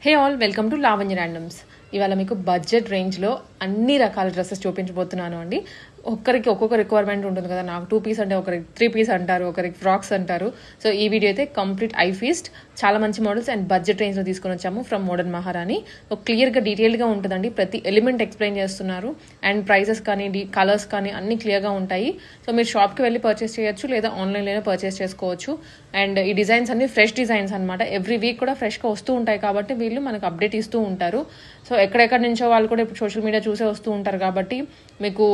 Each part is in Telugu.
Hey all, welcome to Lavanya randoms. ఇవాళ మీకు బడ్జెట్ రేంజ్లో అన్ని రకాల డ్రెస్సెస్ చూపించబోతున్నాను అండి. ఒక్కరికి ఒక్కొక్క రిక్వైర్మెంట్ ఉంటుంది కదా. నాకు 2 పీస్ అంటే ఒకరికి 3 పీస్ అంటారు, ఒకరికి ఫ్రాక్స్ అంటారు. సో ఈ వీడియో అయితే కంప్లీట్ ఐ ఫీస్ట్, చాలా మంచి మోడల్స్ అండ్ బడ్జెట్ రేంజ్లో తీసుకొని వచ్చాము ఫ్రమ్ మోడర్న్ మహారాణి. సో క్లియర్గా డీటెయిల్గా ఉంటుందండి, ప్రతి ఎలిమెంట్ ఎక్స్ప్లెయిన్ చేస్తున్నారు అండ్ ప్రైజెస్ కానీ కలర్స్ కానీ అన్ని క్లియర్గా ఉంటాయి. సో మీరు షాప్కి వెళ్ళి పర్చేస్ చేయొచ్చు లేదా ఆన్లైన్లోనే పర్చేస్ చేసుకోవచ్చు. అండ్ ఈ డిజైన్స్ అన్ని ఫ్రెష్ డిజైన్స్ అనమాట. ఎవ్రీ వీక్ కూడా ఫ్రెష్గా వస్తూ ఉంటాయి కాబట్టి వీళ్ళు మనకు అప్డేట్ ఇస్తూ ఉంటారు. సో ఎక్కడెక్కడ నుంచో వాళ్ళు కూడా ఇప్పుడు సోషల్ మీడియా చూసే వస్తూ ఉంటారు కాబట్టి మీకు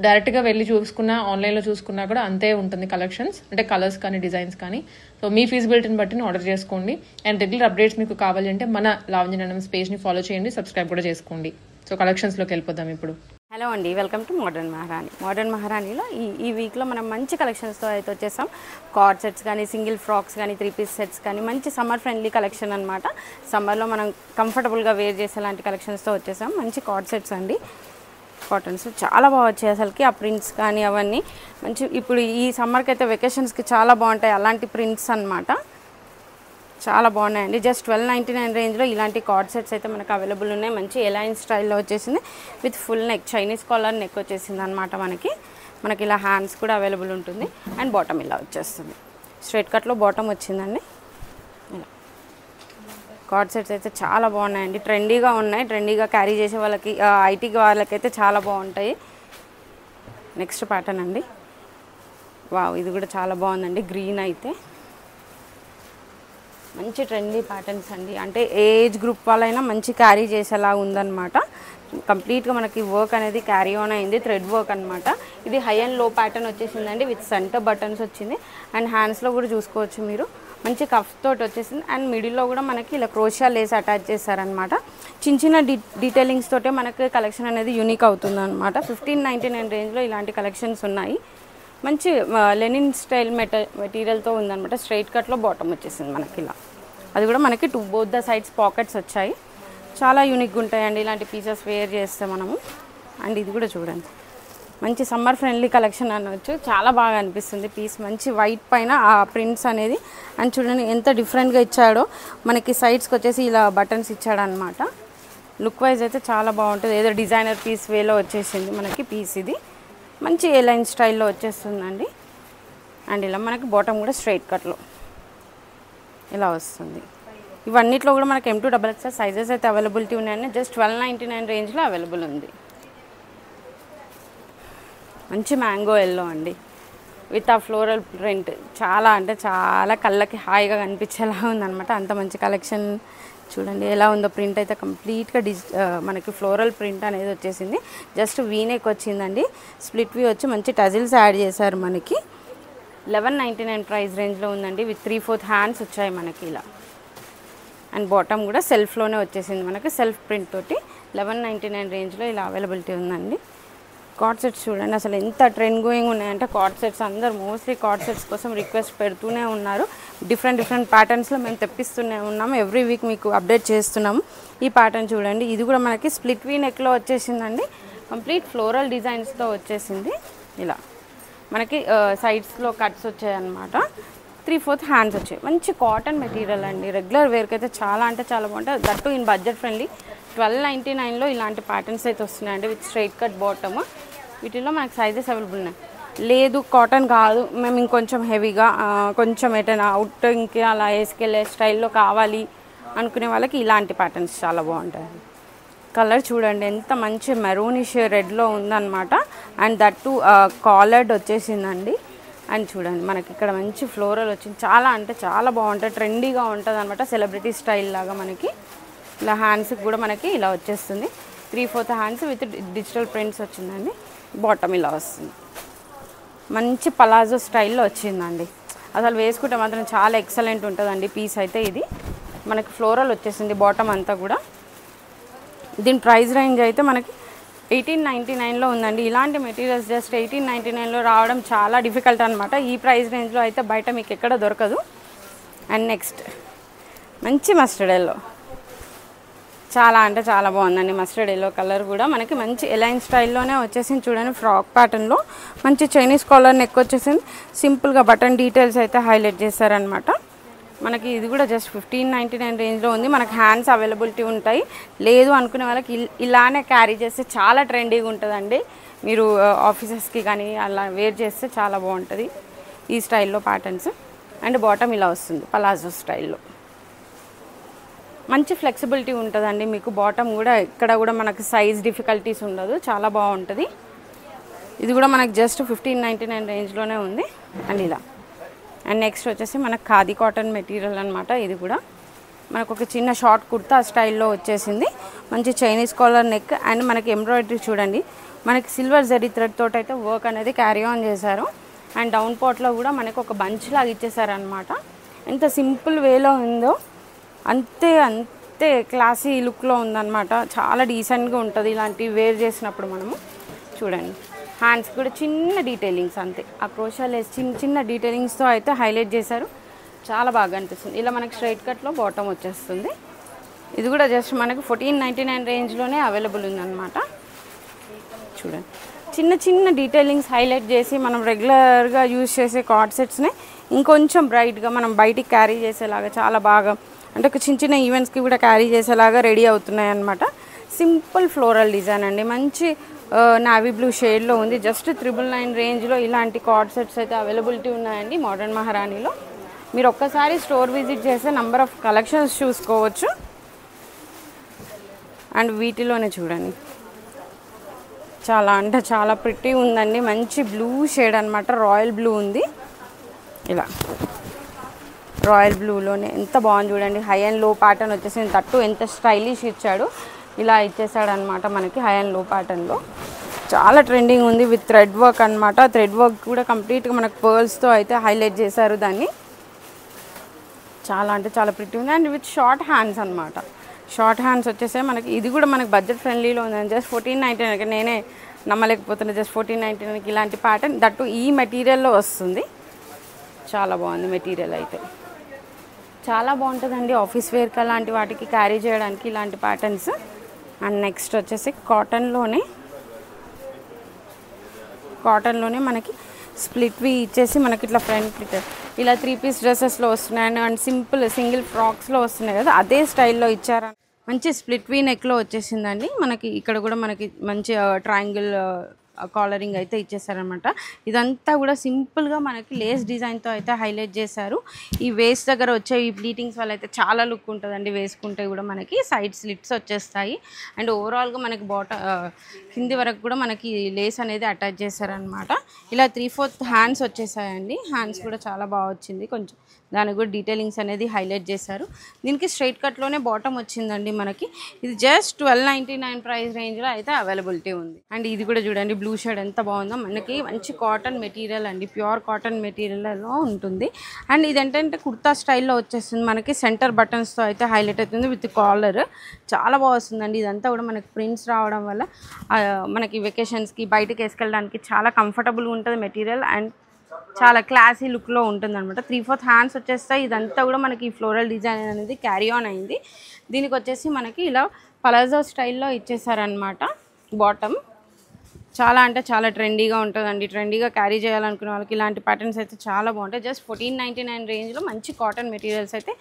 డైరెక్ట్గా వెళ్ళి చూసుకున్నా ఆన్లైన్లో చూసుకున్నా కూడా అంతే ఉంటుంది కలెక్షన్స్, అంటే కలర్స్ కానీ డిజైన్స్ కానీ. సో మీ ఫీజిబిలిటీని బట్టి ఆర్డర్ చేసుకోండి. అండ్ రెగ్యులర్ అప్డేట్స్ మీకు కావాలి అంటే మన లావణ్య ర్యాండమ్స్ పేజ్ని ఫాలో చేయండి, సబ్స్క్రైబ్ కూడా చేసుకోండి. సో కలెక్షన్స్లోకి వెళ్ళిపోదాం ఇప్పుడు. హలో అండి, వెల్కమ్ టు మోడర్న్ మహారాణి. మోడర్న్ మహారాణిలో ఈ వీక్లో మనం మంచి కలెక్షన్స్తో అయితే వచ్చేసాం. కార్డ్ సెట్స్ కానీ, సింగిల్ ఫ్రాక్స్ కానీ, 3 పీస్ సెట్స్ కానీ, మంచి సమ్మర్ ఫ్రెండ్లీ కలెక్షన్ అనమాట. సమ్మర్లో మనం కంఫర్టబుల్గా వేర్ చేసేలాంటి కలెక్షన్స్తో వచ్చేసాం. మంచి కార్డ్ సెట్స్ అండి, కాటన్స్ చాలా బాగా వచ్చాయి అసలుకి. ఆ ప్రింట్స్ కానీ అవన్నీ మంచి, ఇప్పుడు ఈ సమ్మర్కి అయితే వెకేషన్స్కి చాలా బాగుంటాయి అలాంటి ప్రింట్స్ అనమాట. చాలా బాగున్నాయండి. జస్ట్ 1299 రేంజ్లో ఇలాంటి కార్డ్ సెట్స్ అయితే మనకు అవైలబుల్ ఉన్నాయి. మంచి ఎలైన్ స్టైల్లో వచ్చేసింది with full neck, Chinese collar neck వచ్చేసింది అనమాట. మనకి ఇలా హ్యాండ్స్ కూడా అవైలబుల్ ఉంటుంది అండ్ బాటమ్ ఇలా వచ్చేస్తుంది. స్ట్రైట్ కట్లో బాటమ్ వచ్చిందండి. ఇలా కార్డ్ సెట్స్ అయితే చాలా బాగున్నాయండి, ట్రెండీగా ఉన్నాయి. ట్రెండీగా క్యారీ చేసే వాళ్ళకి, ఐటీ వాళ్ళకైతే చాలా బాగుంటాయి. నెక్స్ట్ ప్యాటర్న్ అండి, వావ్, ఇది కూడా చాలా బాగుందండి. గ్రీన్ అయితే మంచి ట్రెండీ ప్యాటర్న్స్ అండి, అంటే ఏజ్ గ్రూప్ వాళ్ళైనా మంచి క్యారీ చేసేలా ఉందన్నమాట. కంప్లీట్గా మనకి వర్క్ అనేది క్యారీ ఆన్ అయింది, థ్రెడ్ వర్క్ అనమాట. ఇది హై అండ్ లో ప్యాటర్న్ వచ్చేసిందండి విత్ సెంటర్ బటన్స్ వచ్చింది. అండ్ హ్యాండ్స్లో కూడా చూసుకోవచ్చు మీరు, మంచి కఫ్ తోటి వచ్చేసింది. అండ్ మిడిల్లో కూడా మనకి ఇలా క్రోషియా లేస్ అటాచ్ చేశారనమాట. చిన్న డీటెయిలింగ్స్ తోటే మనకి కలెక్షన్ అనేది యూనిక్ అవుతుంది అనమాట. 1599 రేంజ్లో ఇలాంటి కలెక్షన్స్ ఉన్నాయి. మంచి లెనిన్ స్టైల్ మెటీరియల్తో ఉందన్నమాట. స్ట్రైట్ కట్లో బాటమ్ వచ్చేసింది మనకి ఇలా. అది కూడా మనకి బోత్ ద సైడ్స్ పాకెట్స్ వచ్చాయి. చాలా యూనిక్గా ఉంటాయండి ఇలాంటి పీసెస్ వేర్ చేస్తే మనము. అండ్ ఇది కూడా చూడండి, మంచి సమ్మర్ ఫ్రెండ్లీ కలెక్షన్ అనవచ్చు. చాలా బాగా అనిపిస్తుంది పీస్, మంచి వైట్ పైన ఆ ప్రింట్స్ అనేది. అండ్ చూడండి ఎంత డిఫరెంట్గా ఇచ్చాడో, మనకి సైడ్స్కి వచ్చేసి ఇలా బటన్స్ ఇచ్చాడనమాట. లుక్ వైజ్ అయితే చాలా బాగుంటుంది, ఏదో డిజైనర్ పీస్ వేలో వచ్చేసింది మనకి పీస్. ఇది మంచి ఏ లైన్ స్టైల్లో వచ్చేస్తుందండి. అండ్ ఇలా మనకి బాటమ్ కూడా స్ట్రైట్ కట్లో ఇలా వస్తుంది. ఇవన్నిట్లో కూడా మనకి M2XXL సైజెస్ అయితే అవైలబిలిటీ ఉన్నాయండి. జస్ట్ 1299 రేంజ్లో అవైలబుల్ ఉంది. మంచి మ్యాంగో ఎల్లో అండి విత్ ఆ ఫ్లోరల్ ప్రింట్, చాలా అంటే చాలా కళ్ళకి హాయిగా కనిపించేలా ఉందన్నమాట. అంత మంచి కలెక్షన్ చూడండి ఎలా ఉందో. ప్రింట్ అయితే కంప్లీట్గా మనకి ఫ్లోరల్ ప్రింట్ అనేది వచ్చేసింది. జస్ట్ వీనెక్ వచ్చిందండి, స్ప్లిట్ వీ వచ్చి మంచి టజిల్స్ యాడ్ చేశారు మనకి. 1199 ప్రైస్ రేంజ్లో ఉందండి విత్ 3/4 హ్యాండ్స్ వచ్చాయి మనకి ఇలా. అండ్ బాటమ్ కూడా సెల్ఫ్లోనే వచ్చేసింది మనకి, సెల్ఫ్ ప్రింట్ తోటి. 1199 రేంజ్లో ఇలా అవైలబిలిటీ ఉందండి. కార్డ్ సెట్స్ చూడండి అసలు ఎంత ట్రెండ్ గోయింగ్ ఉన్నాయంటే, కార్డ్ సెట్స్ అందరూ మోస్ట్లీ కార్డ్ సెట్స్ కోసం రిక్వెస్ట్ పెడుతూనే ఉన్నారు. డిఫరెంట్ ప్యాటర్న్స్లో మేము తెప్పిస్తూనే ఉన్నాము. ఎవ్రీ వీక్ మీకు అప్డేట్ చేస్తున్నాము. ఈ ప్యాటర్న్ చూడండి, ఇది కూడా మనకి స్ప్లిట్ వీ నెక్లో వచ్చేసిందండి. కంప్లీట్ ఫ్లోరల్ డిజైన్స్తో వచ్చేసింది ఇలా. మనకి సైడ్స్లో కట్స్ వచ్చాయన్నమాట. 3/4 హ్యాండ్స్ వచ్చాయి. మంచి కాటన్ మెటీరియల్ అండి, రెగ్యులర్ వేర్కి అయితే చాలా అంటే చాలా బాగుంటుంది. That in budget friendly. 1299లో ఇలాంటి ప్యాటర్న్స్ అయితే వస్తున్నాయండి విత్ స్ట్రైట్ కట్ బాటమ్. వీటిలో మనకి సైజెస్ అవైలబుల్ ఉన్నాయి. లేదు కాటన్ కాదు, మేము ఇంకొంచెం హెవీగా కొంచెం ఎటైనా అవుట్ ఇంకే అలా వేసుకెళ్ళే స్టైల్లో కావాలి అనుకునే వాళ్ళకి ఇలాంటి ప్యాటర్న్స్ చాలా బాగుంటాయి. కలర్ చూడండి ఎంత మంచి మెరూనిష్ రెడ్లో ఉందన్నమాట. అండ్ దట్టు కాలర్డ్ వచ్చేసిందండి. అండ్ చూడండి మనకి ఇక్కడ మంచి ఫ్లోరల్ వచ్చింది, చాలా అంటే చాలా బాగుంటుంది, ట్రెండీగా ఉంటుంది అనమాట. సెలబ్రిటీ స్టైల్ లాగా మనకి ఇలా హ్యాండ్స్కి కూడా మనకి ఇలా వచ్చేస్తుంది. 3/4 హ్యాండ్స్ విత్ డిజిటల్ ప్రింట్స్ వచ్చిందండి. బాటమ్ ఇలా వస్తుంది, మంచి పలాజో స్టైల్లో వచ్చిందండి. అసలు వేసుకుంటే మాత్రం చాలా ఎక్సలెంట్ ఉంటుందండి పీస్ అయితే. ఇది మనకి ఫ్లోరల్ వచ్చేసింది బాటమ్ అంతా కూడా. దీని ప్రైస్ రేంజ్ అయితే మనకి 1899లో ఉందండి. ఇలాంటి మెటీరియల్స్ జస్ట్ 1899లో రావడం చాలా డిఫికల్ట్ అనమాట. ఈ ప్రైస్ రేంజ్లో అయితే బయట మీకు ఎక్కడ దొరకదు. అండ్ నెక్స్ట్ మంచి మస్టర్డ్ ఎల్లో, చాలా అంటే చాలా బాగుందండి. మస్టర్డ్ ఎల్లో కలర్ కూడా మనకి మంచి ఎలైన్ స్టైల్లోనే వచ్చేసింది. చూడండి ఫ్రాక్ ప్యాటర్న్లో మంచి చైనీస్ కాలర్ నెక్ వచ్చేసింది. సింపుల్గా బటన్ డీటెయిల్స్ అయితే హైలైట్ చేశారనమాట. మనకి ఇది కూడా జస్ట్ 1599 రేంజ్లో ఉంది. మనకి హ్యాండ్స్ అవైలబిలిటీ ఉంటాయి. లేదు అనుకునే వాళ్ళకి ఇలానే క్యారీ చేస్తే చాలా ట్రెండీగా ఉంటుందండి. మీరు ఆఫీసెస్కి కానీ అలా వేర్ చేస్తే చాలా బాగుంటుంది ఈ స్టైల్లో ప్యాటర్న్స్. అండ్ బాటమ్ ఇలా వస్తుంది పలాజో స్టైల్లో. మంచి ఫ్లెక్సిబిలిటీ ఉంటుందండి మీకు. బాటమ్ కూడా ఇక్కడ కూడా మనకు సైజ్ డిఫికల్టీస్ ఉండదు, చాలా బాగుంటుంది. ఇది కూడా మనకు జస్ట్ 1599 రేంజ్లోనే ఉంది. అండ్ ఇలా అండ్ నెక్స్ట్ వచ్చేసి మనకు ఖాదీ కాటన్ మెటీరియల్ అనమాట. ఇది కూడా మనకు ఒక చిన్న షార్ట్ కుర్తా స్టైల్లో వచ్చేసింది. మంచి చైనీస్ కాలర్ నెక్ అండ్ మనకి ఎంబ్రాయిడరీ చూడండి, మనకి సిల్వర్ జరీ థ్రెడ్ తోటి అయితే వర్క్ అనేది క్యారీ ఆన్ చేశారు. అండ్ డౌన్ పాట్లో కూడా మనకు ఒక బంచ్ లాగా ఇచ్చేసారనమాట. ఎంత సింపుల్ వేలో ఉందో అంతే క్లాసీ లుక్లో ఉందన్నమాట. చాలా డీసెంట్గా ఉంటుంది ఇలాంటివి వేర్ చేసినప్పుడు. మనము చూడండి హ్యాండ్స్ కూడా చిన్న డీటెయిలింగ్స్ అంతే, ఆ క్రోషా లేస్ చిన్న డీటెయిలింగ్స్తో అయితే హైలైట్ చేశారు. చాలా బాగా అనిపిస్తుంది. ఇలా మనకి స్ట్రైట్ కట్లో బాటమ్ వచ్చేస్తుంది. ఇది కూడా జస్ట్ మనకు 1499 రేంజ్లోనే అవైలబుల్ ఉందన్నమాట. చూడండి చిన్న డీటెయిలింగ్స్ హైలైట్ చేసి మనం రెగ్యులర్గా యూజ్ చేసే కార్డ్ సెట్స్ని ఇంకొంచెం బ్రైట్గా మనం బయటికి క్యారీ చేసేలాగా చాలా బాగా, అంటే ఒక చిన్న ఈవెంట్స్కి కూడా క్యారీ చేసేలాగా రెడీ అవుతున్నాయి అన్నమాట. సింపుల్ ఫ్లోరల్ డిజైన్ అండి, మంచి నావీ బ్లూ షేడ్లో ఉంది. జస్ట్ 999 రేంజ్లో ఇలాంటి కార్డ్ సెట్స్ అయితే అవైలబిలిటీ ఉన్నాయండి మోడర్న్ మహారాణిలో. మీరు ఒక్కసారి స్టోర్ విజిట్ చేస్తే నంబర్ ఆఫ్ కలెక్షన్స్ చూసుకోవచ్చు. అండ్ వీటిలోనే చూడండి చాలా అంటే చాలా ప్రిటీ ఉందండి. మంచి బ్లూ షేడ్ అనమాట, రాయల్ బ్లూ ఉంది. ఇలా రాయల్ బ్లూలోనే ఎంత బాగుంది చూడండి. హై అండ్ లో ప్యాటర్న్ వచ్చేసి తట్టు ఎంత స్టైలిష్ ఇచ్చాడు. ఇలా ఇచ్చేసాడు అనమాట మనకి హై అండ్ లో ప్యాటర్న్లో. చాలా ట్రెండింగ్ ఉంది విత్ థ్రెడ్ వర్క్ అనమాట. థ్రెడ్ వర్క్ కూడా కంప్లీట్గా మనకు పర్ల్స్తో అయితే హైలైట్ చేశారు దాన్ని. చాలా అంటే చాలా ప్రిటీ ఉంది. అండ్ విత్ షార్ట్ హ్యాండ్స్ అనమాట. షార్ట్ హ్యాండ్స్ వచ్చేసే మనకి ఇది కూడా మనకి బడ్జెట్ ఫ్రెండ్లీలో ఉందండి. జస్ట్ 1499. నేనే నమ్మలేకపోతున్నా. జస్ట్ 1499 ఇలాంటి ప్యాటర్న్ దట్టు ఈ మెటీరియల్లో వస్తుంది. చాలా బాగుంది మెటీరియల్ అయితే, చాలా బాగుంటుందండి ఆఫీస్ వేర్కి అలాంటి వాటికి క్యారీ చేయడానికి ఇలాంటి ప్యాటర్న్స్. అండ్ నెక్స్ట్ వచ్చేసి కాటన్లోనే మనకి స్ప్లిట్వి ఇచ్చేసి మనకి ఇట్లా ఫ్రంట్ ఇలా 3 పీస్ డ్రెస్సెస్లో వస్తున్నాయి. అండ్ సింగిల్ ఫ్రాక్స్లో వస్తున్నాయి కదా, అదే స్టైల్లో ఇచ్చారు. మంచి స్ప్లిట్వి నెక్లో వచ్చేసిందండి మనకి. ఇక్కడ కూడా మనకి మంచి ట్రయాంగిల్ కాలరింగ్ అయితే ఇచ్చేసారనమాట. ఇదంతా కూడా సింపుల్గా మనకి లేస్ డిజైన్తో అయితే హైలైట్ చేశారు. ఈ వేస్ట్ దగ్గర వచ్చే ఈ ప్లీటింగ్స్ వల్ల అయితే చాలా లుక్ ఉంటుందండి. వేసుకుంటే కూడా మనకి సైడ్ స్లిట్స్ వచ్చేస్తాయి. అండ్ ఓవరాల్గా మనకి కింది వరకు కూడా మనకి లేస్ అనేది అటాచ్ చేశారనమాట. ఇలా 3/4 హ్యాండ్స్ వచ్చేసాయండి. హ్యాండ్స్ కూడా చాలా బాగా వచ్చింది. కొంచెం దానికి కూడా డీటెయిలింగ్స్ అనేది హైలైట్ చేశారు. దీనికి స్ట్రైట్ కట్లోనే బాటమ్ వచ్చిందండి మనకి. ఇది జస్ట్ 1299 ప్రైస్ రేంజ్లో అయితే అవైలబిలిటీ ఉంది. అండ్ ఇది కూడా చూడండి బ్లూ షేడ్ ఎంత బాగుందో. మనకి మంచి కాటన్ మెటీరియల్ అండి, ప్యూర్ కాటన్ మెటీరియల్లో ఉంటుంది. అండ్ ఇది ఏంటంటే కుర్తా స్టైల్లో వచ్చేస్తుంది మనకి. సెంటర్ బటన్స్తో అయితే హైలైట్ అవుతుంది విత్ కాలర్. చాలా బాగా వస్తుందండి. ఇదంతా కూడా మనకి ప్రింట్స్ రావడం వల్ల మనకి వెకేషన్స్కి బయటకి వేసుకెళ్ళడానికి చాలా కంఫర్టబుల్గా ఉంటుంది మెటీరియల్. అండ్ చాలా క్లాసీ లుక్లో ఉంటుంది అనమాట. 3/4 హ్యాండ్స్ వచ్చేస్తాయి. ఇదంతా కూడా మనకి ఫ్లోరల్ డిజైన్ అనేది క్యారీ ఆన్ అయింది. దీనికి వచ్చేసి మనకి ఇలా పలాజో స్టైల్లో ఇచ్చేసారనమాట బాటమ్. చాలా అంటే చాలా ట్రెండీగా ఉంటుందండి. ట్రెండీగా క్యారీ చేయాలనుకునే వాళ్ళకి ఇలాంటి ప్యాటర్న్స్ అయితే చాలా బాగుంటాయి. జస్ట్ 1499 రేంజ్లో మంచి కాటన్ మెటీరియల్స్ అయితే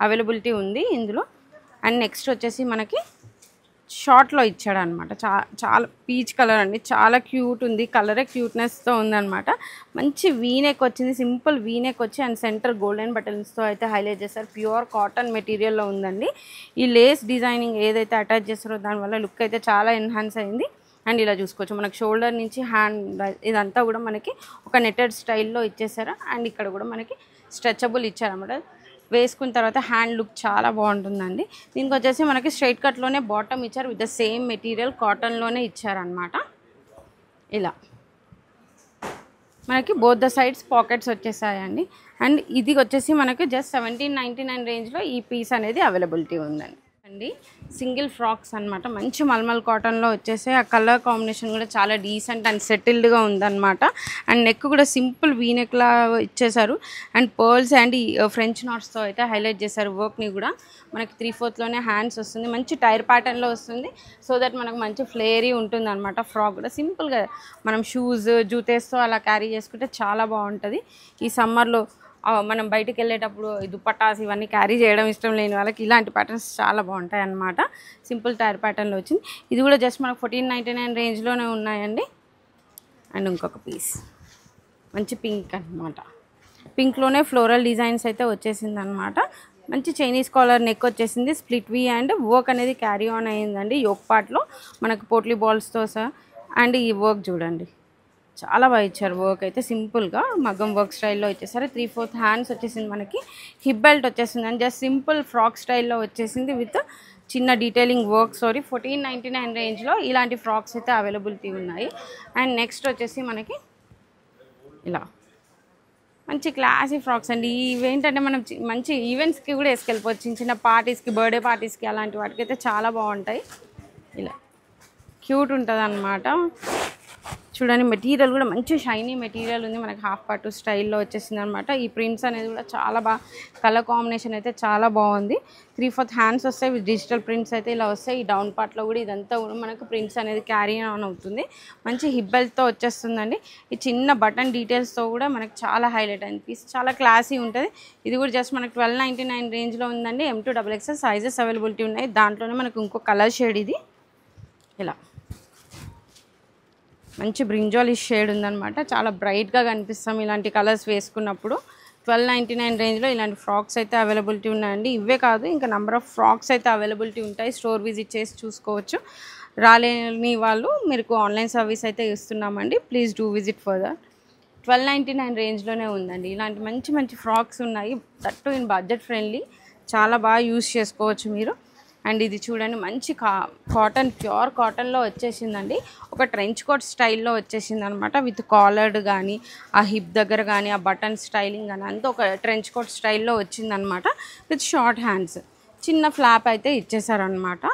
అవైలబిలిటీ ఉంది ఇందులో. అండ్ నెక్స్ట్ వచ్చేసి మనకి షార్ట్లో ఇచ్చాడు అనమాట. చాలా పీచ్ కలర్ అండి, చాలా క్యూట్ ఉంది. కలరే క్యూట్నెస్తో ఉందన్నమాట. మంచి వీనెక్ వచ్చింది, సింపుల్ వీనెక్ వచ్చి అండ్ సెంటర్ గోల్డెన్ బటన్స్తో అయితే హైలైట్ చేస్తారు. ప్యూర్ కాటన్ మెటీరియల్లో ఉందండి. ఈ లేస్ డిజైనింగ్ ఏదైతే అటాచ్ చేస్తారో దానివల్ల లుక్ అయితే చాలా ఎన్హాన్స్ అయింది. అండ్ ఇలా చూసుకోవచ్చు మనకి షోల్డర్ నుంచి హ్యాండ్ ఇదంతా కూడా మనకి ఒక నెటెడ్ స్టైల్లో ఇచ్చేసారు. అండ్ ఇక్కడ కూడా మనకి స్ట్రెచబుల్ ఇచ్చారన్నమాట. వేసుకున్న తర్వాత హ్యాండ్ లుక్ చాలా బాగుంటుందండి. దీనికి వచ్చేసి మనకి స్ట్రైట్ కట్లోనే బాటమ్ ఇచ్చారు విత్ ద సేమ్ మెటీరియల్ కాటన్లోనే ఇచ్చారనమాట. ఇలా మనకి బోత్ ద సైడ్స్ పాకెట్స్ వచ్చేసాయండి. అండ్ ఇది వచ్చేసి మనకి జస్ట్ 1799 రేంజ్లో ఈ పీస్ అనేది అవైలబిలిటీ ఉందండి. అండి సింగిల్ ఫ్రాక్స్ అనమాట. మంచి మల్మల్ కాటన్లో వచ్చేసి ఆ కలర్ కాంబినేషన్ కూడా చాలా డీసెంట్ అండ్ సెటిల్డ్గా ఉందన్నమాట. అండ్ నెక్ కూడా సింపుల్ వీనెక్లా ఇచ్చేసారు. అండ్ పర్ల్స్ అండ్ ఫ్రెంచ్ నాట్స్తో అయితే హైలైట్ చేశారు వర్క్ని కూడా. మనకి 3/4లోనే హ్యాండ్స్ వస్తుంది. మంచి టైర్ ప్యాటర్న్లో వస్తుంది. సో దట్ మనకు మంచి ఫ్లేరీ ఉంటుంది అనమాట. ఫ్రాక్ కూడా సింపుల్గా మనం షూస్ జూతేస్తో అలా క్యారీ చేసుకుంటే చాలా బాగుంటుంది. ఈ సమ్మర్లో మనం బయటికి వెళ్ళేటప్పుడు దుపట్టాస్ ఇవన్నీ క్యారీ చేయడం ఇష్టం లేని వాళ్ళకి ఇలాంటి ప్యాటర్న్స్ చాలా బాగుంటాయి అన్నమాట. సింపుల్ టైర్ ప్యాటర్న్లో వచ్చింది. ఇది కూడా జస్ట్ మనకు 1499 రేంజ్లోనే ఉన్నాయండి. అండ్ ఇంకొక పీస్ మంచి పింక్ అనమాట. పింక్లోనే ఫ్లోరల్ డిజైన్స్ అయితే వచ్చేసింది అనమాట. మంచి చైనీస్ కాలర్ నెక్ వచ్చేసింది. స్ప్లిట్ వీ అండ్ వర్క్ అనేది క్యారీ ఆన్ అయ్యిందండి. యోక్ పార్ట్లో మనకు పోట్లీ బాల్స్తో సహా. అండ్ ఈ వర్క్ చూడండి చాలా బాగా ఇచ్చారు. వర్క్ అయితే సింపుల్గా మగ్గం వర్క్ స్టైల్లో ఇచ్చేసారు. 3/4 హ్యాండ్స్ వచ్చేసింది. మనకి హిప్ బెల్ట్ వచ్చేసింది అండ్ జస్ట్ సింపుల్ ఫ్రాక్ స్టైల్లో వచ్చేసింది విత్ చిన్న డీటెయిలింగ్ వర్క్. 1499 రేంజ్లో ఇలాంటి ఫ్రాక్స్ అయితే అవైలబిలిటీ ఉన్నాయి. అండ్ నెక్స్ట్ వచ్చేసి మనకి ఇలా మంచి క్లాసీ ఫ్రాక్స్ అండి. ఇవేంటంటే మనం మంచి ఈవెంట్స్కి కూడా వేసుకెళ్ళిపోవచ్చు. చిన్న చిన్న పార్టీస్కి, బర్త్డే పార్టీస్కి అలాంటి వాటికి అయితే చాలా బాగుంటాయి. ఇలా క్యూట్ ఉంటుంది అన్నమాట. చూడండి మెటీరియల్ కూడా మంచి షైనీ మెటీరియల్ ఉంది. మనకి హాఫ్ పార్ట్ స్టైల్లో వచ్చేసింది అనమాట. ఈ ప్రింట్స్ అనేది కూడా చాలా బాగా కలర్ కాంబినేషన్ అయితే చాలా బాగుంది. 3/4 హ్యాండ్స్ వస్తాయి విత్ డిజిటల్ ప్రింట్స్ అయితే ఇలా వస్తాయి. ఈ డౌన్ పార్ట్లో కూడా ఇదంతా కూడా మనకు ప్రింట్స్ అనేది క్యారీ ఆన్ అవుతుంది. మంచి హిప్ బెల్ట్తో వచ్చేస్తుందండి. ఈ చిన్న బటన్ డీటెయిల్స్తో కూడా మనకు చాలా హైలైట్ అయింది. పీస్ చాలా క్లాసీ ఉంటుంది. ఇది కూడా జస్ట్ మనకు 1299 రేంజ్లో ఉందండి. M2XXL సైజెస్ అవైలబిలిటీ ఉన్నాయి. దాంట్లోనే మనకు ఇంకో కలర్ షేడ్ ఇది ఇలా మంచి బ్రింజాలిష్ షేడ్ ఉందన్నమాట. చాలా బ్రైట్గా కనిపిస్తాం ఇలాంటి కలర్స్ వేసుకున్నప్పుడు. 1299 రేంజ్లో ఇలాంటి ఫ్రాక్స్ అయితే అవైలబిలిటీ ఉన్నాయండి. ఇవే కాదు ఇంకా నెంబర్ ఆఫ్ ఫ్రాక్స్ అయితే అవైలబిలిటీ ఉంటాయి. స్టోర్ విజిట్ చేసి చూసుకోవచ్చు. రాలేని వాళ్ళు మీకు ఆన్లైన్ సర్వీస్ అయితే ఇస్తున్నామండి. Please do visit for that. 1299 రేంజ్లోనే ఉందండి. ఇలాంటి మంచి మంచి ఫ్రాక్స్ ఉన్నాయి. That in budget friendly. చాలా బాగా యూస్ చేసుకోవచ్చు మీరు. అండ్ ఇది చూడండి మంచి కాటన్, ప్యూర్ కాటన్లో వచ్చేసిందండి. ఒక ట్రెంచ్ కోట్ స్టైల్లో వచ్చేసింది అనమాట. విత్ కాలర్డ్ కానీ ఆ హిప్ దగ్గర కానీ ఆ బటన్ స్టైలింగ్ కానీ అంతా ఒక ట్రెంచ్ కోట్ స్టైల్లో వచ్చిందనమాట. విత్ షార్ట్ హ్యాండ్స్, చిన్న ఫ్లాప్ అయితే ఇచ్చేసారనమాట.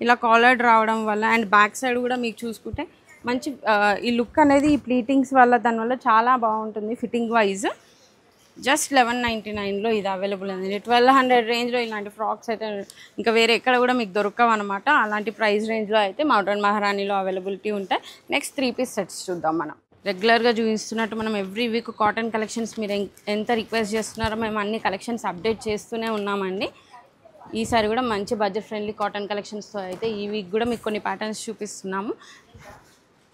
ఇలా కాలర్డ్ రావడం వల్ల అండ్ బ్యాక్ సైడ్ కూడా మీకు చూసుకుంటే మంచి ఈ లుక్ అనేది ఈ ప్లీటింగ్స్ వల్ల దానివల్ల చాలా బాగుంటుంది ఫిట్టింగ్ వైజ్. జస్ట్ 1199లో ఇది అవైలబుల్ ఉంది. 1200 రేంజ్లో ఇలాంటి ఫ్రాక్స్ అయితే ఇంకా వేరే ఎక్కడ కూడా మీకు దొరకవు అనమాట. అలాంటి ప్రైస్ రేంజ్లో అయితే మోడర్న్ మహారాణిలో అవైలబిలిటీ ఉంటాయి. నెక్స్ట్ 3 పీస్ సెట్స్ చూద్దాం. మనం రెగ్యులర్గా చూపిస్తున్నట్టు మనం ఎవ్రీ వీక్ కాటన్ కలెక్షన్స్ మీరు ఎంత రిక్వెస్ట్ చేస్తున్నారో మేము అన్ని కలెక్షన్స్ అప్డేట్ చేస్తూనే ఉన్నామండి. ఈసారి కూడా మంచి బడ్జెట్ ఫ్రెండ్లీ కాటన్ కలెక్షన్స్తో అయితే ఈ వీక్ కూడా మీకు కొన్ని ప్యాటర్న్స్ చూపిస్తున్నాము.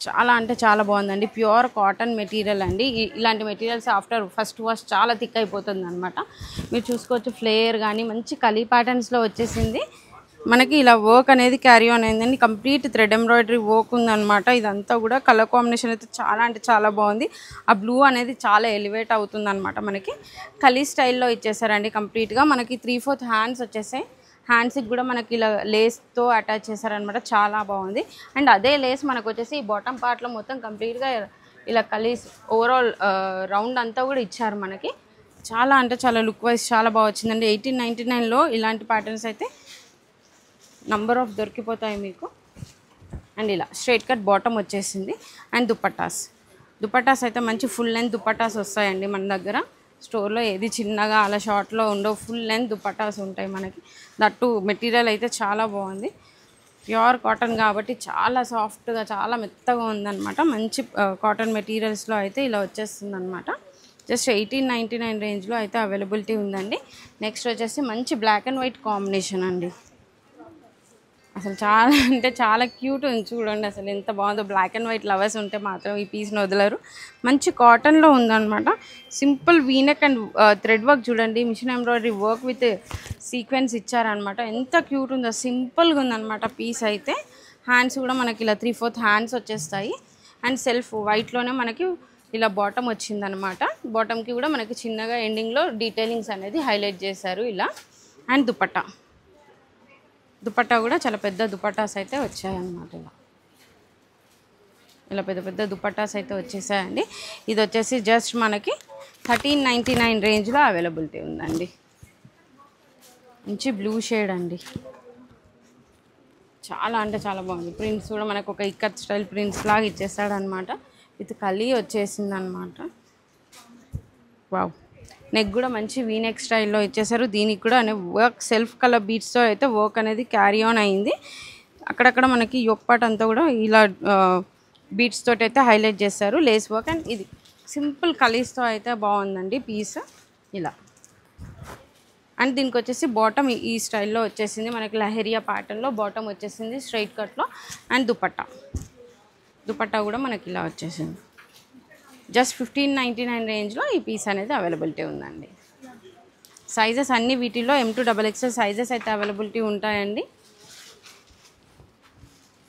చాలా అంటే చాలా బాగుందండి. ప్యూర్ కాటన్ మెటీరియల్ అండి. ఇలాంటి మెటీరియల్స్ ఆఫ్టర్ ఫస్ట్ వాష్ చాలా థిక్ అయిపోతుంది అనమాట. మీరు చూసుకోవచ్చు ఫ్లేయర్ కానీ మంచి కలీ ప్యాటర్న్స్లో వచ్చేసింది. మనకి ఇలా వర్క్ అనేది క్యారీ ఆన్ అయిందండి. కంప్లీట్ థ్రెడ్ ఎంబ్రాయిడరీ వర్క్ ఉందన్నమాట. ఇదంతా కూడా కలర్ కాంబినేషన్ అయితే చాలా అంటే చాలా బాగుంది. ఆ బ్లూ అనేది చాలా ఎలివేట్ అవుతుంది అనమాట. మనకి కలీ స్టైల్లో ఇచ్చేసారండి కంప్లీట్గా. మనకి 3/4 హ్యాండ్స్ వచ్చేసాయి. హ్యాండ్స్కి కూడా మనకి ఇలా లేస్తో అటాచ్ చేశారనమాట. చాలా బాగుంది. అండ్ అదే లేస్ మనకు వచ్చేసి ఈ బాటమ్ పార్ట్లో మొత్తం కంప్లీట్గా ఇలా కలీస్ ఓవరాల్ రౌండ్ అంతా కూడా ఇచ్చారు మనకి. చాలా అంటే చాలా లుక్ వైజ్ చాలా బాగా వచ్చిందండి. 1899లో ఇలాంటి ప్యాటర్న్స్ అయితే నంబర్ ఆఫ్ దొరికిపోతాయి మీకు. అండ్ ఇలా స్ట్రైట్ కట్ బాటమ్ వచ్చేసింది. అండ్ దుపట్టాస్ అయితే మంచి ఫుల్ లెంత్ దుపట్టాస్ వస్తాయండి మన దగ్గర. స్టోర్లో ఏది చిన్నగా అలా షార్ట్లో ఉండవు, ఫుల్ లెంత్ దుపట్టాస్ ఉంటాయి మనకి. దట్టు మెటీరియల్ అయితే చాలా బాగుంది. ప్యూర్ కాటన్ కాబట్టి చాలా సాఫ్ట్గా చాలా మెత్తగా ఉందన్నమాట. మంచి కాటన్ మెటీరియల్స్లో అయితే ఇలా వచ్చేస్తుంది అనమాట. జస్ట్ 1899 రేంజ్లో అయితే అవైలబిలిటీ ఉందండి. నెక్స్ట్ వచ్చేసి మంచి బ్లాక్ అండ్ వైట్ కాంబినేషన్ అండి. అసలు చాలా అంటే చాలా క్యూట్ ఉంది చూడండి. అసలు ఎంత బాగుందో. బ్లాక్ అండ్ వైట్ లవర్స్ ఉంటే మాత్రం ఈ పీస్ని వదలరు. మంచి కాటన్లో ఉందన్నమాట. Simple V neck and thread work చూడండి. Machine embroidery work with sequins ఇచ్చారనమాట. ఎంత క్యూట్ ఉందో. సింపుల్గా ఉందన్నమాట పీస్ అయితే. హ్యాండ్స్ కూడా మనకి ఇలా 3/4 హ్యాండ్స్ వచ్చేస్తాయి. అండ్ సెల్ఫ్ వైట్లోనే మనకి ఇలా బాటమ్ వచ్చిందనమాట. బాటమ్కి కూడా మనకి చిన్నగా ఎండింగ్లో డీటెయిలింగ్స్ అనేది హైలైట్ చేశారు ఇలా. అండ్ దుపట్టా కూడా చాలా పెద్ద దుపట్టాస్ అయితే వచ్చాయన్నమాట. ఇలా పెద్ద పెద్ద దుపట్టాస్ అయితే వచ్చేసాయండి. ఇది వచ్చేసి జస్ట్ మనకి 1399 రేంజ్లో అవైలబిలిటీ ఉందండి. మంచి బ్లూ షేడ్ అండి. చాలా అంటే చాలా బాగుంది. ప్రింట్స్ కూడా మనకు ఒక ఇక్కత్ స్టైల్ ప్రింట్స్ లాగా ఇచ్చేస్తాడనమాట. విత్ కలీ వచ్చేసిందనమాట. వావ్. నెక్ కూడా మంచి వీనెక్ స్టైల్లో ఇచ్చేసారు. దీనికి కూడా వర్క్ సెల్ఫ్ కలర్ బీట్స్తో అయితే వర్క్ అనేది క్యారీ ఆన్ అయింది. అక్కడక్కడ మనకి యోక్ పార్ట్ అంతా కూడా ఇలా బీట్స్ తోటి అయితే హైలైట్ చేశారు. లేస్ వర్క్ అండ్ ఇది సింపుల్ కలీస్తో అయితే బాగుందండి పీస్. ఇలా. అండ్ దీనికి వచ్చేసి బాటమ్ ఈ స్టైల్లో వచ్చేసింది మనకి, లహరియా ప్యాటర్న్లో బాటమ్ వచ్చేసింది స్ట్రైట్ కట్లో. అండ్ దుపట్టా కూడా మనకి ఇలా వచ్చేసింది. జస్ట్ 1599 రేంజ్లో ఈ పీస్ అనేది అవైలబిలిటీ ఉందండి. సైజెస్ అన్ని వీటిల్లో M2XXL సైజెస్ అయితే అవైలబిలిటీ ఉంటాయండి.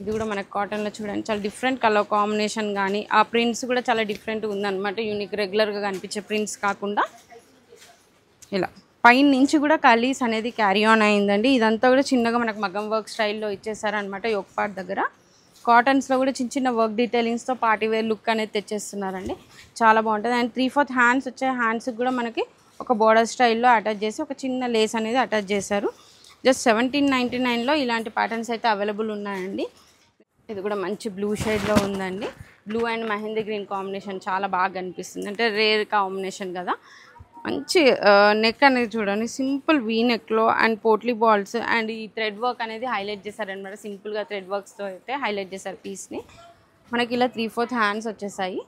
ఇది కూడా మనకు కాటన్లో చూడండి చాలా డిఫరెంట్ కలర్ కాంబినేషన్, కానీ ఆ ప్రింట్స్ కూడా చాలా డిఫరెంట్గా ఉందన్నమాట. యూనిక్ రెగ్యులర్గా కనిపించే ప్రింట్స్ కాకుండా ఇలా పైన నుంచి కూడా కలీస్ అనేది క్యారీ ఆన్ అయిందండి. ఇదంతా కూడా చిన్నగా మనకు మగ్గం వర్క్ స్టైల్లో ఇచ్చేసారనమాట. యోక్ పార్ట్ దగ్గర కాటన్స్లో కూడా చిన్న చిన్న వర్క్ డీటెయిలింగ్స్తో పార్టీ వేర్ లుక్ అనేది తెచ్చేస్తున్నారండి. చాలా బాగుంటుంది. అండ్ 3/4 హ్యాండ్స్ వచ్చాయి. హ్యాండ్స్కి కూడా మనకి ఒక బోర్డర్ స్టైల్లో అటాచ్ చేసి ఒక చిన్న లేస్ అనేది అటాచ్ చేశారు. జస్ట్ 1799లో ఇలాంటి ప్యాటర్న్స్ అయితే అవైలబుల్ ఉన్నాయండి. ఇది కూడా మంచి బ్లూ షేడ్లో ఉందండి. Blue and mehndi green combination చాలా బాగా కనిపిస్తుంది. అంటే రేర్ కాంబినేషన్ కదా. మంచి నెక్ అనేది చూడండి, సింపుల్ వీ నెక్లో అండ్ పోట్లీ బాల్స్ అండ్ ఈ థ్రెడ్ వర్క్ అనేది హైలైట్ చేశారనమాట. సింపుల్గా థ్రెడ్ వర్క్స్తో అయితే హైలైట్ చేశారు పీస్ని. మనకి ఇలా 3/4 హ్యాండ్స్ వచ్చేసాయి.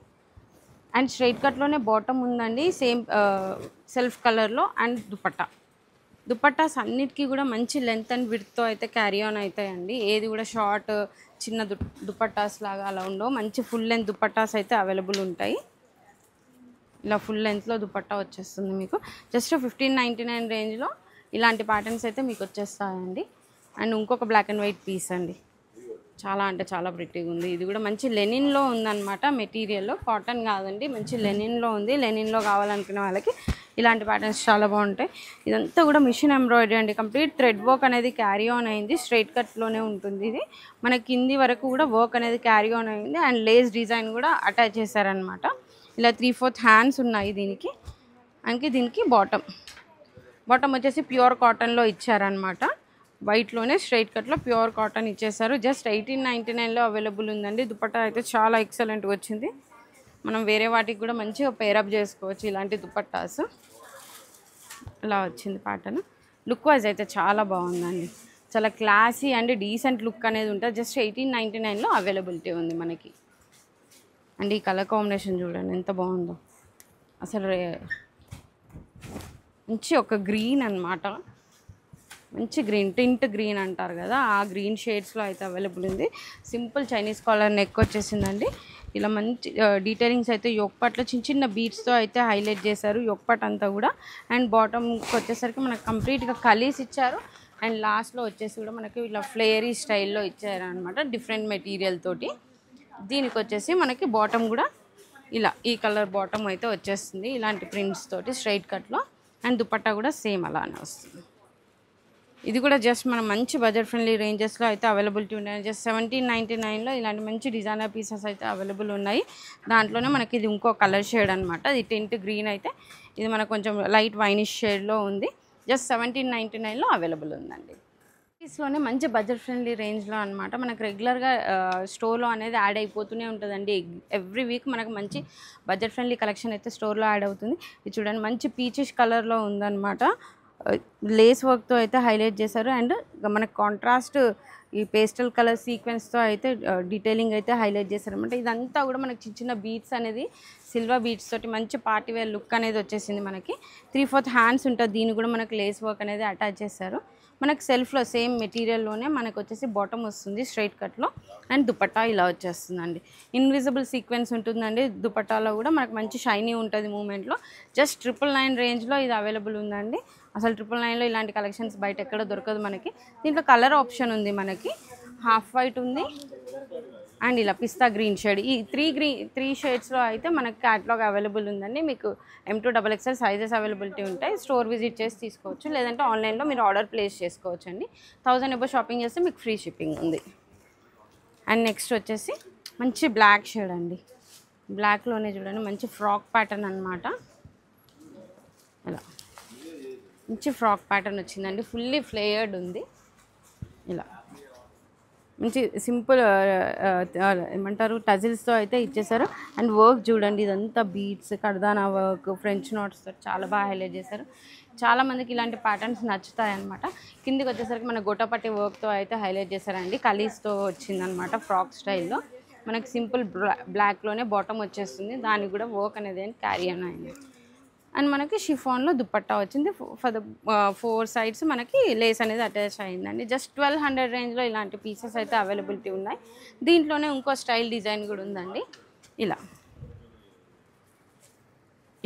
అండ్ స్ట్రైట్ కట్లోనే బాటమ్ ఉందండి, సేమ్ సెల్ఫ్ కలర్లో. అండ్ దుపట్టాస్ అన్నిటికీ కూడా మంచి లెంత్ అండ్ విడ్త్తో అయితే క్యారీ ఆన్ అవుతాయండి. ఏది కూడా షార్ట్ చిన్న దుపట్టాస్ లాగా అలా ఉండవు. మంచి ఫుల్ లెంత్ దుపట్టాస్ అయితే అవైలబుల్ ఉంటాయి. ఇలా ఫుల్ లెంత్లో దుపట్టా వచ్చేస్తుంది మీకు. జస్ట్ 1599 రేంజ్లో ఇలాంటి ప్యాటర్న్స్ అయితే మీకు వచ్చేస్తాయండి. అండ్ ఇంకొక బ్లాక్ అండ్ వైట్ పీస్ అండి, చాలా అంటే చాలా ప్రిటీగా ఉంది. ఇది కూడా మంచి లెనిన్లో ఉందన్నమాట. మెటీరియల్లో కాటన్ కాదండి, మంచి లెనిన్లో ఉంది. లెనిన్లో కావాలనుకునే వాళ్ళకి ఇలాంటి ప్యాటర్న్స్ చాలా బాగుంటాయి. ఇదంతా కూడా మిషన్ ఎంబ్రాయిడరీ అండి. కంప్లీట్ థ్రెడ్ వర్క్ అనేది క్యారీ ఆన్ అయింది. స్ట్రైట్ కట్లోనే ఉంటుంది ఇది. మన కింది వరకు కూడా వర్క్ అనేది క్యారీ ఆన్ అయింది. అండ్ లేస్ డిజైన్ కూడా అటాచ్ చేశారనమాట. ఇలా 3/4 హ్యాండ్స్ ఉన్నాయి దీనికి. అండ్ దీనికి బాటమ్ వచ్చేసి ప్యూర్ కాటన్లో ఇచ్చారనమాట. వైట్లోనే స్ట్రైట్ కట్లో ప్యూర్ కాటన్ ఇచ్చేసారు. జస్ట్ 1899లో అవైలబుల్ ఉందండి. దుపట్టా అయితే చాలా ఎక్సలెంట్గా వచ్చింది. మనం వేరే వాటికి కూడా మంచిగా పేరప్ చేసుకోవచ్చు ఇలాంటి దుపట్టాస్. ఇలా వచ్చింది ప్యాటర్న్. లుక్ వైజ్ అయితే చాలా బాగుందండి. చాలా క్లాసీ అండ్ డీసెంట్ లుక్ అనేది ఉంటుంది. జస్ట్ 1899లో అవైలబిలిటీ ఉంది మనకి. అండ్ ఈ కలర్ కాంబినేషన్ చూడండి ఎంత బాగుందో అసలు. మంచి ఒక గ్రీన్ అన్నమాట, మంచి గ్రీన్, టింట్ గ్రీన్ అంటారు కదా, ఆ గ్రీన్ షేడ్స్లో అయితే అవైలబుల్ ఉంది. సింపుల్ చైనీస్ కాలర్ నెక్ వచ్చేసిందండి. ఇలా మంచి డీటెయిలింగ్స్ అయితే యోక్ పార్ట్లో చిన్న చిన్న బీట్స్తో అయితే హైలైట్ చేశారు యోక్ పార్ట్ అంతా కూడా. అండ్ బాటమ్కి వచ్చేసరికి మనకు కంప్లీట్గా కలీస్ ఇచ్చారు. అండ్ లాస్ట్లో వచ్చేసి కూడా మనకి ఇలా ఫ్లేరీ స్టైల్లో ఇచ్చారు అనమాట, డిఫరెంట్ మెటీరియల్ తోటి. దీనికి వచ్చేసి మనకి బాటమ్ కూడా ఇలా ఈ కలర్ బాటమ్ అయితే వచ్చేస్తుంది ఇలాంటి ప్రింట్స్ తోటి స్ట్రైట్ కట్లో. అండ్ దుపట్టా కూడా సేమ్ అలానే వస్తుంది. ఇది కూడా జస్ట్ మనం మంచి బడ్జెట్ ఫ్రెండ్లీ రేంజెస్లో అయితే అవైలబిలిటీ ఉన్నాయి. జస్ట్ 1799లో ఇలాంటి మంచి డిజైనర్ పీసెస్ అయితే అవైలబుల్ ఉన్నాయి. దాంట్లోనే మనకి ఇది ఇంకో కలర్ షేడ్ అనమాట. ఇది టింట్ గ్రీన్ అయితే ఇది మనకు కొంచెం లైట్ వైనిష్ షేడ్లో ఉంది. జస్ట్ 1799లో అవైలబుల్ ఉందండి. పీస్లోనే మంచి బడ్జెట్ ఫ్రెండ్లీ రేంజ్లో అనమాట. మనకు రెగ్యులర్గా స్టోర్లో అనేది యాడ్ అయిపోతూనే ఉంటుందండి. ఎవ్రీ వీక్ మనకు మంచి బడ్జెట్ ఫ్రెండ్లీ కలెక్షన్ అయితే స్టోర్లో యాడ్ అవుతుంది. ఇది చూడండి మంచి పీచిష్ కలర్లో ఉందన్నమాట. లేస్ వర్క్తో అయితే హైలైట్ చేశారు. అండ్ మనకు కాంట్రాస్ట్ ఈ పేస్టల్ కలర్ సీక్వెన్స్తో అయితే డీటెయిలింగ్ అయితే హైలైట్ చేశారు అనమాట. ఇదంతా కూడా మనకి చిన్న చిన్న బీట్స్ అనేది సిల్వర్ బీట్స్ తోటి మంచి పార్టీ వేర్ లుక్ అనేది వచ్చేసింది. మనకి 3/4 హ్యాండ్స్ ఉంటుంది. దీన్ని కూడా మనకు లేస్ వర్క్ అనేది అటాచ్ చేశారు. మనకు సెల్ఫ్లో సేమ్ మెటీరియల్లోనే మనకు వచ్చేసి బాటమ్ వస్తుంది స్ట్రైట్ కట్లో. అండ్ దుపట్టా ఇలా వచ్చేస్తుందండి. ఇన్విజిబుల్ సీక్వెన్స్ ఉంటుందండి దుపట్టాలో కూడా. మనకు మంచి షైనీ ఉంటుంది మూమెంట్లో. జస్ట్ 999 రేంజ్లో ఇది అవైలబుల్ ఉందండి. అసలు 999లో ఇలాంటి కలెక్షన్స్ బయట ఎక్కడ దొరకదు మనకి. దీంట్లో కలర్ ఆప్షన్ ఉంది మనకి. హాఫ్ వైట్ ఉంది అండ్ ఇలా పిస్తా గ్రీన్ షేడ్. ఈ త్రీ షేడ్స్లో అయితే మనకి క్యాటలాగ్ అవైలబుల్ ఉందండి. మీకు M2XXL సైజెస్ అవైలబిలిటీ ఉంటాయి. స్టోర్ విజిట్ చేసి తీసుకోవచ్చు, లేదంటే ఆన్లైన్లో మీరు ఆర్డర్ ప్లేస్ చేసుకోవచ్చు అండి. 1000 అబౌవ్ షాపింగ్ చేస్తే మీకు ఫ్రీ షిప్పింగ్ ఉంది. అండ్ నెక్స్ట్ వచ్చేసి మంచి బ్లాక్ షేడ్ అండి. బ్లాక్లోనే చూడండి మంచి ఫ్రాక్ ప్యాటర్న్ అనమాట. ఇలా మంచి ఫ్రాక్ ప్యాటర్న్ వచ్చిందండి. ఫుల్లీ ఫ్లేయర్డ్ ఉంది. ఇలా మంచి సింపుల్ ఏమంటారు టజిల్స్తో అయితే ఇచ్చేసారు. అండ్ వర్క్ చూడండి, ఇదంతా బీడ్స్, కర్దానా వర్క్, ఫ్రెంచ్ నోట్స్తో చాలా బాగా హైలైట్ చేశారు. చాలామందికి ఇలాంటి ప్యాటర్న్స్ నచ్చుతాయి అనమాట. కిందికి వచ్చేసరికి మన గోటాపట్టి వర్క్తో అయితే హైలైట్ చేశారండి. కలీస్తో వచ్చిందనమాట ఫ్రాక్ స్టైల్లో. మనకి సింపుల్ బ్లాక్లోనే బాటమ్ వచ్చేస్తుంది. దానికి కూడా వర్క్ అనేది క్యారీ అయింది. అండ్ మనకి షిఫాన్లో దుపట్టా వచ్చింది. ఫర్ ద 4 సైడ్స్ మనకి లేస్ అనేది అటాచ్ అయిందండి. జస్ట్ 1200 రేంజ్లో ఇలాంటి పీసెస్ అయితే అవైలబిలిటీ ఉన్నాయి. దీంట్లోనే ఇంకో స్టైల్ డిజైన్ కూడా ఉందండి. ఇలా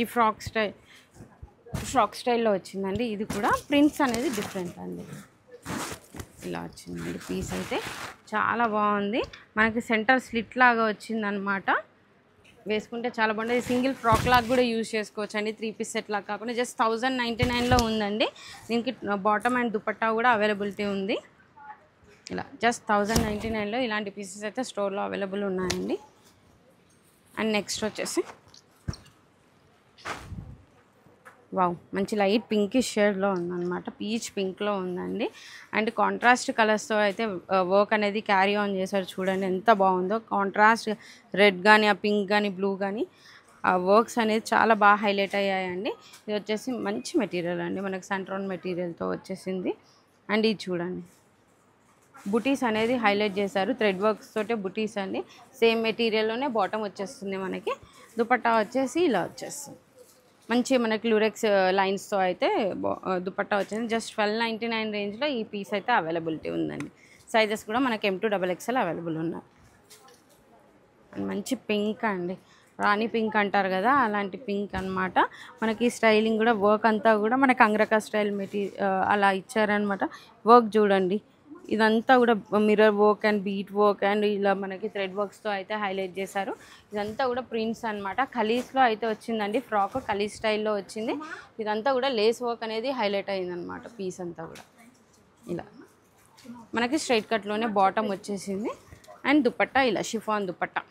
ఈ ఫ్రాక్ స్టైల్లో వచ్చిందండి. ఇది కూడా ప్రింట్స్ అనేది డిఫరెంట్ అండి. ఇలా వచ్చిందండి పీస్ అయితే చాలా బాగుంది. మనకి సెంటర్ స్లిట్ లాగా వచ్చిందనమాట. వేసుకుంటే చాలా బాగుంటుంది. సింగిల్ ఫ్రాక్ లాగా కూడా యూజ్ చేసుకోవచ్చు అండి. 3 పీస్ సెట్ లాగా కాకుండా జస్ట్ 1099లో ఉందండి. దీనికి బాటమ్ అండ్ దుపట్టా కూడా అవైలబిలిటీ ఉంది. ఇలా జస్ట్ 1099లో ఇలాంటి పీసెస్ అయితే స్టోర్లో అవైలబుల్ ఉన్నాయండి. అండ్ నెక్స్ట్ వచ్చేసి వావ్, మంచి లైట్ పింకిష్ షేడ్లో ఉందన్నమాట. పీచ్ పింక్లో ఉందండి. అండ్ కాంట్రాస్ట్ కలర్స్తో అయితే వర్క్ అనేది క్యారీ ఆన్ చేశారు. చూడండి ఎంత బాగుందో. కాంట్రాస్ట్ రెడ్ కానీ, ఆ పింక్ కానీ, బ్లూ కానీ ఆ వర్క్స్ అనేది చాలా బాగా హైలైట్ అయ్యాయండి. ఇది వచ్చేసి మంచి మెటీరియల్ అండి. మనకి సెంట్రాన్ మెటీరియల్తో వచ్చేసింది. అండ్ ఇది చూడండి, బుటీస్ అనేది హైలైట్ చేశారు. థ్రెడ్ వర్క్స్ తోటే బుటీస్ అండి. సేమ్ మెటీరియల్లోనే బాటమ్ వచ్చేస్తుంది. మనకి దుపట్టా వచ్చేసి ఇలా వచ్చేస్తుంది. మంచి మనకి లూరెక్స్ లైన్స్తో అయితే దుపట్టా వచ్చింది. జస్ట్ 1299 రేంజ్లో ఈ పీస్ అయితే అవైలబిలిటీ ఉందండి. సైజెస్ కూడా మనకి M2 XXL అవైలబుల్ ఉన్నాయి. మంచి పింక్ అండి, రాణి పింక్ అంటారు కదా, అలాంటి పింక్ అనమాట. మనకి స్టైలింగ్ కూడా వర్క్ అంతా కూడా మనకి అంగ్రకా స్టైల్ అలా ఇచ్చారనమాట. వర్క్ చూడండి, ఇదంతా కూడా mirror work and bead work and ఇలా మనకి థ్రెడ్ వర్క్స్తో అయితే హైలైట్ చేశారు. ఇదంతా కూడా ప్రింట్స్ అనమాట. ఖలీస్లో అయితే వచ్చిందండి. ఫ్రాక్ ఖలీస్ స్టైల్లో వచ్చింది. ఇదంతా కూడా లేస్ వర్క్ అనేది హైలైట్ అయిందనమాట. పీస్ అంతా కూడా ఇలా మనకి స్ట్రైట్ కట్లోనే బాటమ్ వచ్చేసింది. అండ్ దుపట్టా ఇలా షిఫాన్ దుపట్టా,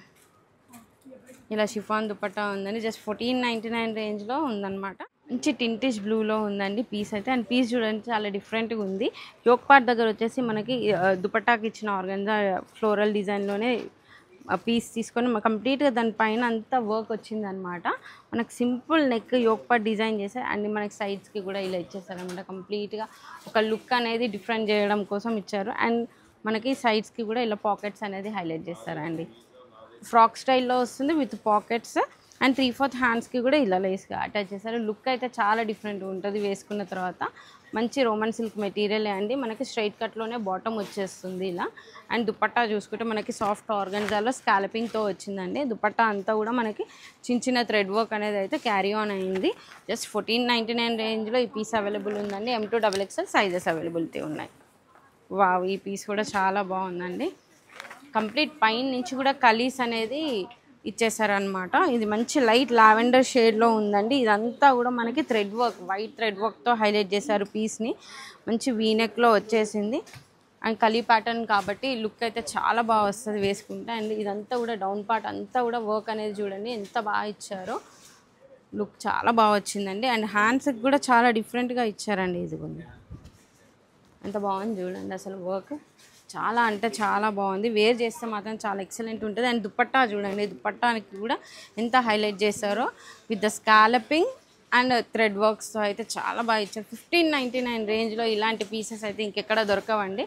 ఇలా షిఫాన్ దుపట్టా ఉందండి. జస్ట్ 1499 రేంజ్లో ఉందన్నమాట. మంచి టింటిష్ బ్లూలో ఉందండి పీస్ అయితే. అండ్ పీస్ చూడండి చాలా డిఫరెంట్గా ఉంది. యోక్ పార్ట్ దగ్గర వచ్చేసి మనకి దుపట్టాకి ఇచ్చిన ఆర్గంజా ఫ్లోరల్ డిజైన్లోనే పీస్ తీసుకొని కంప్లీట్గా దానిపైన అంతా వర్క్ వచ్చిందనమాట. మనకి simple neck yoke part design చేశారు. అండ్ మనకి సైడ్స్కి కూడా ఇలా ఇచ్చేసారనమాట. కంప్లీట్గా ఒక లుక్ అనేది డిఫరెంట్ చేయడం కోసం ఇచ్చారు. అండ్ మనకి సైడ్స్కి కూడా ఇలా పాకెట్స్ అనేది హైలైట్ చేస్తారండి. ఫ్రాక్ స్టైల్లో వస్తుంది విత్ పాకెట్స్. అండ్ 3/4 హ్యాండ్స్కి కూడా ఇలా లేస్గా అటాచ్ చేశారు. లుక్ అయితే చాలా డిఫరెంట్గా ఉంటుంది వేసుకున్న తర్వాత. మంచి రోమన్ సిల్క్ మెటీరియల్ అండి. మనకి స్ట్రైట్ కట్లోనే బాటమ్ వచ్చేస్తుంది ఇలా. అండ్ దుపట్టా చూసుకుంటే మనకి సాఫ్ట్ ఆర్గన్జాలో స్కాలపింగ్తో వచ్చిందండి. దుపట్టా అంతా కూడా మనకి చిన్న థ్రెడ్ వర్క్ అనేది అయితే క్యారీ ఆన్ అయింది. జస్ట్ 1499 రేంజ్లో ఈ పీస్ అవైలబుల్ ఉందండి. M2 XXL సైజెస్ అవైలబిలిటీ ఉన్నాయి. వావ్, ఈ పీస్ కూడా చాలా బాగుందండి. కంప్లీట్ పైన నుంచి కూడా కలీస్ అనేది ఇచ్చేసారనమాట. ఇది మంచి లైట్ లావెండర్ షేడ్లో ఉందండి. ఇదంతా కూడా మనకి థ్రెడ్ వర్క్, వైట్ థ్రెడ్ వర్క్తో హైలైట్ చేశారు పీస్ని. మంచి వీనెక్లో వచ్చేసింది. అండ్ కలీ ప్యాటర్న్ కాబట్టి లుక్ అయితే చాలా బాగా వస్తుంది వేసుకుంటే. అండ్ ఇదంతా కూడా డౌన్ పార్ట్ అంతా కూడా వర్క్ అనేది చూడండి ఎంత బాగా ఇచ్చారో. లుక్ చాలా బాగా వచ్చిందండి. అండ్ హ్యాండ్స్కి కూడా చాలా డిఫరెంట్గా ఇచ్చారండి. ఇదిగోండి ఎంత బాగుంది చూడండి. అసలు వర్క్ చాలా అంటే చాలా బాగుంది. వేర్ చేస్తే మాత్రం చాలా ఎక్సలెంట్ ఉంటుంది. అండ్ దుపట్టా చూడండి, దుపట్టానికి కూడా ఎంత హైలైట్ చేశారో with the scalloping and thread వర్క్స్తో అయితే చాలా బాగా ఇచ్చారు. 1599 రేంజ్లో ఇలాంటి పీసెస్ అయితే ఇంకెక్కడ దొరకవండి.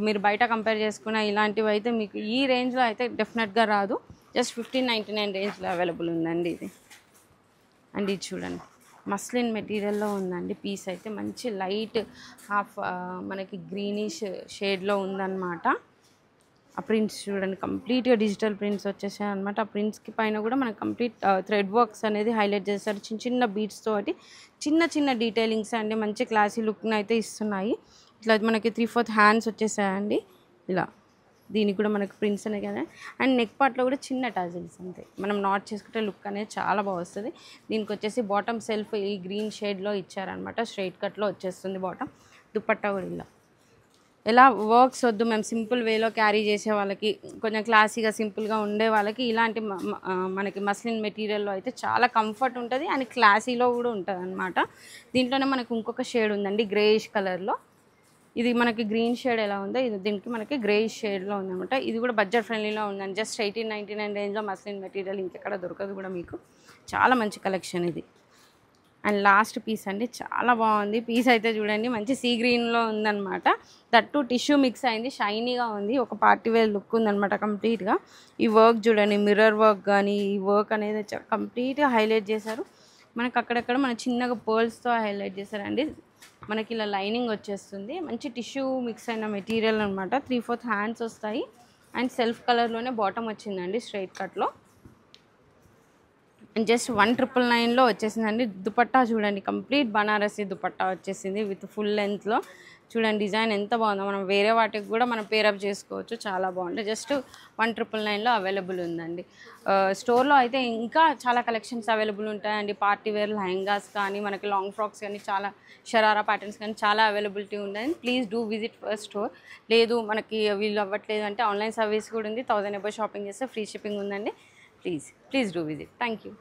మీరు బయట కంపేర్ చేసుకున్న ఇలాంటివి అయితే మీకు ఈ రేంజ్లో అయితే డెఫినెట్గా రాదు. జస్ట్ 1599 రేంజ్లో అవైలబుల్ ఉందండి ఇది. అండ్ ఇది చూడండి, మస్లిన్ మెటీరియల్లో ఉందండి పీస్ అయితే. మంచి లైట్ హాఫ్ మనకి గ్రీనిష్ షేడ్లో ఉందన్నమాట. ఆ ప్రింట్స్ చూడండి, కంప్లీట్గా డిజిటల్ ప్రింట్స్ వచ్చేసాయి అనమాట. ఆ ప్రింట్స్కి పైన కూడా మనకి కంప్లీట్ థ్రెడ్ వర్క్స్ అనేది హైలైట్ చేస్తారు. చిన్న బీట్స్ తోటి చిన్న డీటెయిలింగ్స్ అండి. మంచి క్లాసీ లుక్ని అయితే ఇస్తున్నాయి. ఇట్లా మనకి 3/4 హ్యాండ్స్ వచ్చేసాయండి ఇలా. దీనికి కూడా మనకి ప్రింట్స్ అనే కదా. అండ్ నెక్ పార్ట్లో కూడా చిన్న టాజిల్స్ అంతే. మనం నాట్ చేసుకుంటే లుక్ అనేది చాలా బాగా వస్తుంది. దీనికి వచ్చేసి బాటమ్ సెల్ఫ్ ఈ గ్రీన్ షేడ్లో ఇచ్చారనమాట. స్ట్రైట్ కట్లో వచ్చేస్తుంది బాటమ్. దుపట్టా కూడా ఇలా. ఎలా వర్క్స్ వద్దు, మేము సింపుల్ వేలో క్యారీ చేసే వాళ్ళకి, కొంచెం క్లాసీగా సింపుల్గా ఉండే వాళ్ళకి ఇలాంటి మనకి మస్లిన్ మెటీరియల్లో అయితే చాలా కంఫర్ట్ ఉంటుంది. అండ్ క్లాసీలో కూడా ఉంటుంది అనమాట. దీంట్లోనే మనకు ఇంకొక షేడ్ ఉందండి గ్రేయిష్ కలర్లో. ఇది మనకి గ్రీన్ షేడ్ ఎలా ఉందో ఇది దీనికి మనకి గ్రేయిష్ షేడ్లో ఉందన్నమాట. ఇది కూడా బడ్జెట్ ఫ్రెండ్లీలో ఉందండి. జస్ట్ 1899 రేంజ్లో మస్లిన్ మెటీరియల్ ఇంకెక్కడ దొరకదు కూడా మీకు. చాలా మంచి కలెక్షన్ ఇది. అండ్ లాస్ట్ పీస్ అండి, చాలా బాగుంది పీస్ అయితే చూడండి. మంచి సీ గ్రీన్లో ఉందన్నమాట. దట్టు టిష్యూ మిక్స్ అయింది, షైనీగా ఉంది. ఒక పార్టీ వేర్ లుక్ ఉందన్నమాట కంప్లీట్గా. ఈ వర్క్ చూడండి, మిర్రర్ వర్క్ కానీ ఈ వర్క్ అనేది కంప్లీట్గా హైలైట్ చేశారు. మనకు అక్కడక్కడ మన చిన్నగా పర్ల్స్తో హైలైట్ చేశారండి. మనకి ఇలా లైనింగ్ వచ్చేస్తుంది, మంచి టిష్యూ మిక్స్ అయిన మెటీరియల్ అనమాట. 3/4 హ్యాండ్స్ వస్తాయి అండ్ సెల్ఫ్ కలర్లోనే బాటమ్ వచ్చిందండి స్ట్రైట్ కట్లో. అండ్ జస్ట్ 1,999లో వచ్చేసిందండి. దుపట్టా చూడండి, కంప్లీట్ బనారసి దుపట్టా వచ్చేసింది విత్ ఫుల్ లెంత్లో. చూడండి డిజైన్ ఎంత బాగుందో, మనం వేరే వాటికి కూడా మనం పేరప్ చేసుకోవచ్చు, చాలా బాగుంది. జస్ట్ 1,999లో అవైలబుల్ ఉందండి. స్టోర్లో అయితే ఇంకా చాలా కలెక్షన్స్ అవైలబుల్ ఉంటాయండి. పార్టీ వేర్ లెహంగాస్ కానీ, మనకి లాంగ్ ఫ్రాక్స్ కానీ, చాలా షరారా ప్యాటర్న్స్ కానీ చాలా అవైలబిలిటీ ఉందండి. Please do visit first store. లేదు మనకి వీళ్ళు అవ్వట్లేదు అంటే ఆన్లైన్ సర్వీస్ కూడా ఉంది. 1000 అబౌవ్ షాపింగ్ చేస్తే ఫ్రీ షిప్పింగ్ ఉందండి. Please do visit. Thank you.